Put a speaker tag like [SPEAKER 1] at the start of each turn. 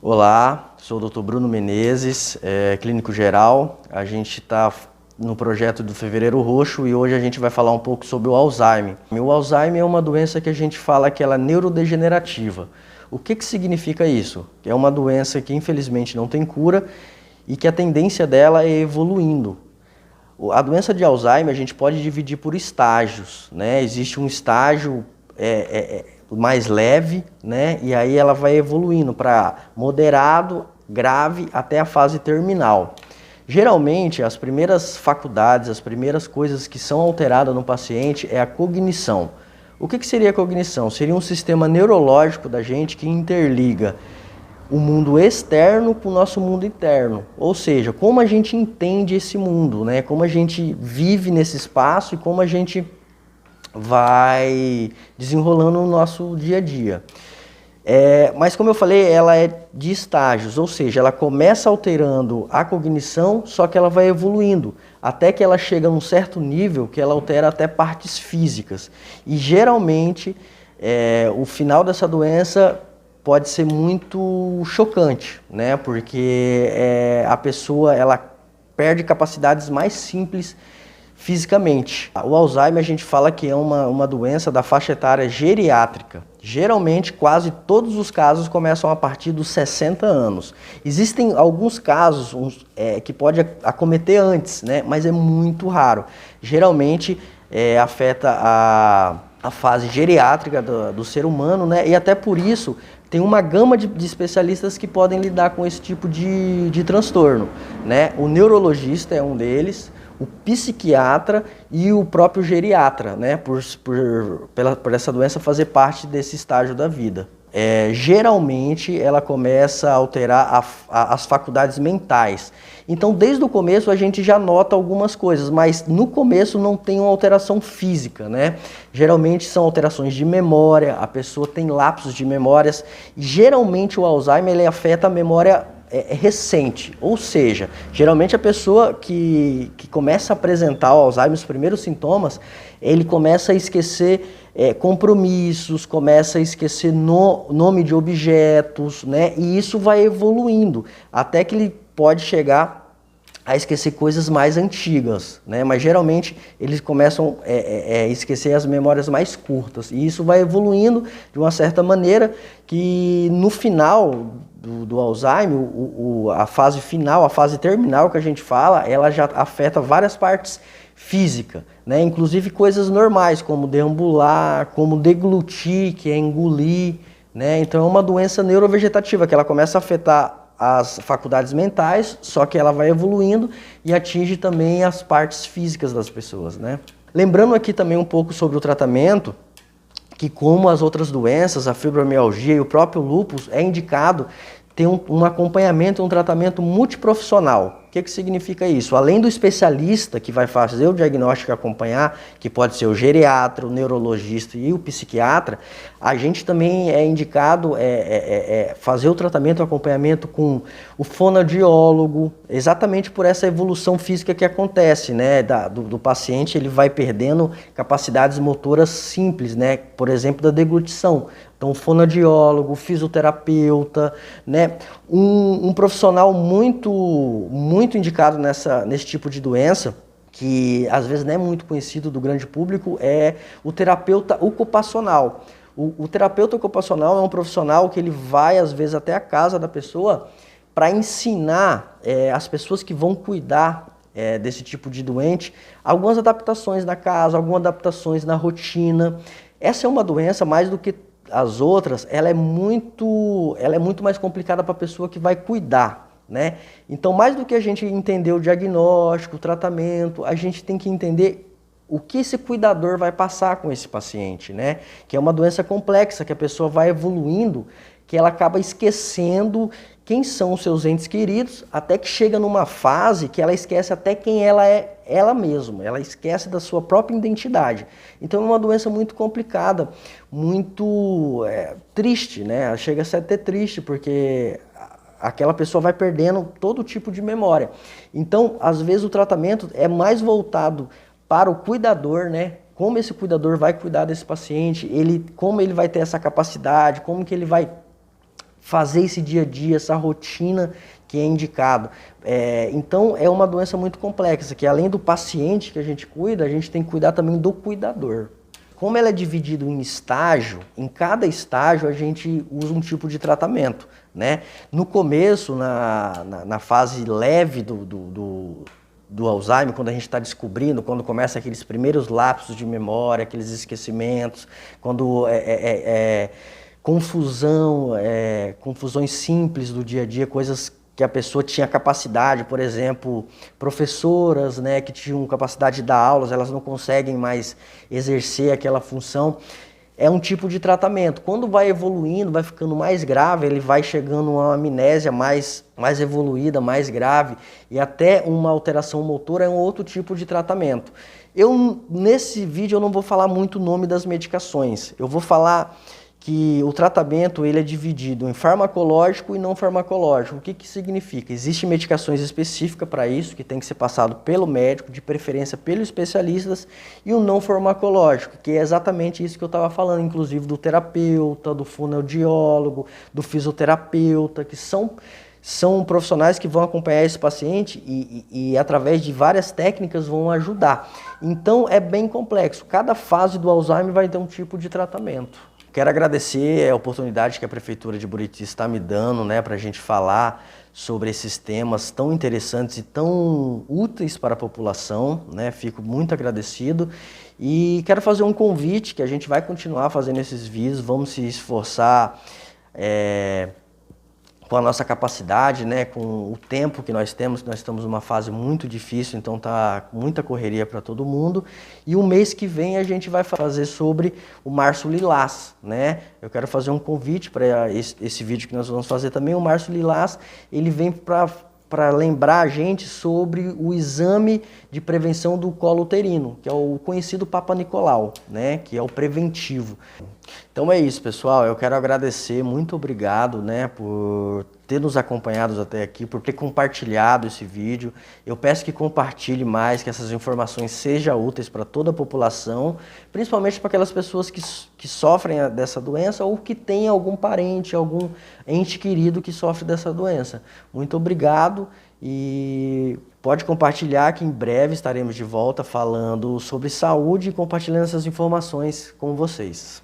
[SPEAKER 1] Olá, sou o Dr. Bruno Menezes, clínico geral. A gente está no projeto do Fevereiro Roxo e hoje a gente vai falar um pouco sobre o Alzheimer. O Alzheimer é uma doença que a gente fala que ela é neurodegenerativa. O que significa isso? É uma doença que infelizmente não tem cura e que a tendência dela é evoluindo. A doença de Alzheimer a gente pode dividir por estágios, né? Existe um estágio mais leve, né? E aí ela vai evoluindo para moderado, grave, até a fase terminal. Geralmente, as primeiras faculdades, as primeiras coisas que são alteradas no paciente é a cognição. O que seria a cognição? Seria um sistema neurológico da gente que interliga o mundo externo com o nosso mundo interno. Ou seja, como a gente entende esse mundo, né? Como a gente vive nesse espaço e como a gente vai desenrolando o nosso dia a dia. Mas como eu falei, ela é de estágios, ou seja, ela começa alterando a cognição, só que ela vai evoluindo, até que ela chega num certo nível que ela altera até partes físicas. E geralmente, o final dessa doença pode ser muito chocante, né? Porque a pessoa ela perde capacidades mais simples fisicamente. O Alzheimer a gente fala que é uma doença da faixa etária geriátrica. Geralmente, quase todos os casos começam a partir dos 60 anos. Existem alguns casos que pode acometer antes, né? Mas é muito raro. Geralmente, afeta a fase geriátrica do ser humano, né? E até por isso, tem uma gama de especialistas que podem lidar com esse tipo de transtorno, né? O neurologista é um deles, o psiquiatra e o próprio geriatra, né? Por essa doença fazer parte desse estágio da vida. Geralmente ela começa a alterar as faculdades mentais. Então desde o começo a gente já nota algumas coisas, mas no começo não tem uma alteração física, né? Geralmente são alterações de memória, a pessoa tem lapsos de memórias. E geralmente o Alzheimer ele afeta a memória recente, ou seja, geralmente a pessoa que começa a apresentar o Alzheimer, os primeiros sintomas, ele começa a esquecer compromissos, começa a esquecer nome de objetos, né? E isso vai evoluindo, até que ele pode chegar a esquecer coisas mais antigas, né? Mas geralmente eles começam a esquecer as memórias mais curtas, e isso vai evoluindo de uma certa maneira que no final do Alzheimer, a fase final, a fase terminal que a gente fala, ela já afeta várias partes físicas, né? Inclusive coisas normais, como deambular, como deglutir, que é engolir, né? Então é uma doença neurovegetativa, que ela começa a afetar as faculdades mentais, só que ela vai evoluindo e atinge também as partes físicas das pessoas, né? Lembrando aqui também um pouco sobre o tratamento, que como as outras doenças, a fibromialgia e o próprio lúpus, é indicado ter um acompanhamento, um tratamento multiprofissional. O que significa isso? Além do especialista que vai fazer o diagnóstico e acompanhar, que pode ser o geriatra, o neurologista e o psiquiatra, a gente também é indicado fazer o tratamento, o acompanhamento com o fonoaudiólogo, exatamente por essa evolução física que acontece, né? Do paciente, ele vai perdendo capacidades motoras simples, né? Por exemplo, da deglutição. Então, fonoaudiólogo, fisioterapeuta, né? Um profissional muito indicado nesse tipo de doença, que às vezes não é muito conhecido do grande público, é o terapeuta ocupacional. O terapeuta ocupacional é um profissional que ele vai, às vezes, até a casa da pessoa para ensinar as pessoas que vão cuidar desse tipo de doente algumas adaptações na casa, algumas adaptações na rotina. Essa é uma doença, mais do que as outras, ela é muito mais complicada para a pessoa que vai cuidar, né? Então, mais do que a gente entender o diagnóstico, o tratamento, a gente tem que entender o que esse cuidador vai passar com esse paciente, né? Que é uma doença complexa, que a pessoa vai evoluindo, que ela acaba esquecendo quem são os seus entes queridos, até que chega numa fase que ela esquece até quem ela é ela mesma, ela esquece da sua própria identidade. Então é uma doença muito complicada, muito triste, né? Chega a ser até triste, porque aquela pessoa vai perdendo todo tipo de memória. Então, às vezes o tratamento é mais voltado para o cuidador, né? Como esse cuidador vai cuidar desse paciente, como ele vai ter essa capacidade, como que ele vai fazer esse dia a dia, essa rotina que é indicado. Então é uma doença muito complexa, que além do paciente que a gente cuida, a gente tem que cuidar também do cuidador. Como ela é dividida em estágio, em cada estágio a gente usa um tipo de tratamento, né? No começo, na fase leve do Alzheimer, quando a gente está descobrindo, quando começa aqueles primeiros lapsos de memória, aqueles esquecimentos, quando confusões simples do dia a dia, coisas que a pessoa tinha capacidade, por exemplo, professoras, né, que tinham capacidade de dar aulas, elas não conseguem mais exercer aquela função. É um tipo de tratamento. Quando vai evoluindo, vai ficando mais grave, ele vai chegando a uma amnésia mais evoluída, mais grave, e até uma alteração motora é um outro tipo de tratamento. Nesse vídeo eu não vou falar muito o nome das medicações, eu vou falar que o tratamento ele é dividido em farmacológico e não farmacológico. O que que significa? Existem medicações específicas para isso, que tem que ser passado pelo médico, de preferência pelos especialistas, e o não farmacológico, que é exatamente isso que eu estava falando, inclusive do terapeuta, do fonoaudiólogo, do fisioterapeuta, que são profissionais que vão acompanhar esse paciente e através de várias técnicas vão ajudar. Então é bem complexo, cada fase do Alzheimer vai ter um tipo de tratamento. Quero agradecer a oportunidade que a Prefeitura de Buriti está me dando, né, para a gente falar sobre esses temas tão interessantes e tão úteis para a população, né? Fico muito agradecido e quero fazer um convite que a gente vai continuar fazendo esses vídeos, vamos se esforçar com a nossa capacidade, né, com o tempo que nós estamos numa fase muito difícil, então tá muita correria para todo mundo. E o mês que vem a gente vai fazer sobre o Março Lilás, né? Eu quero fazer um convite para esse vídeo que nós vamos fazer também. O Março Lilás, ele vem para lembrar a gente sobre o exame de prevenção do colo uterino, que é o conhecido Papa Nicolau, né, que é o preventivo. Então é isso, pessoal, eu quero agradecer, muito obrigado, né, por ter nos acompanhado até aqui, por ter compartilhado esse vídeo. Eu peço que compartilhe mais, que essas informações sejam úteis para toda a população, principalmente para aquelas pessoas que sofrem dessa doença ou que têm algum parente, algum ente querido que sofre dessa doença. Muito obrigado e pode compartilhar que em breve estaremos de volta falando sobre saúde e compartilhando essas informações com vocês.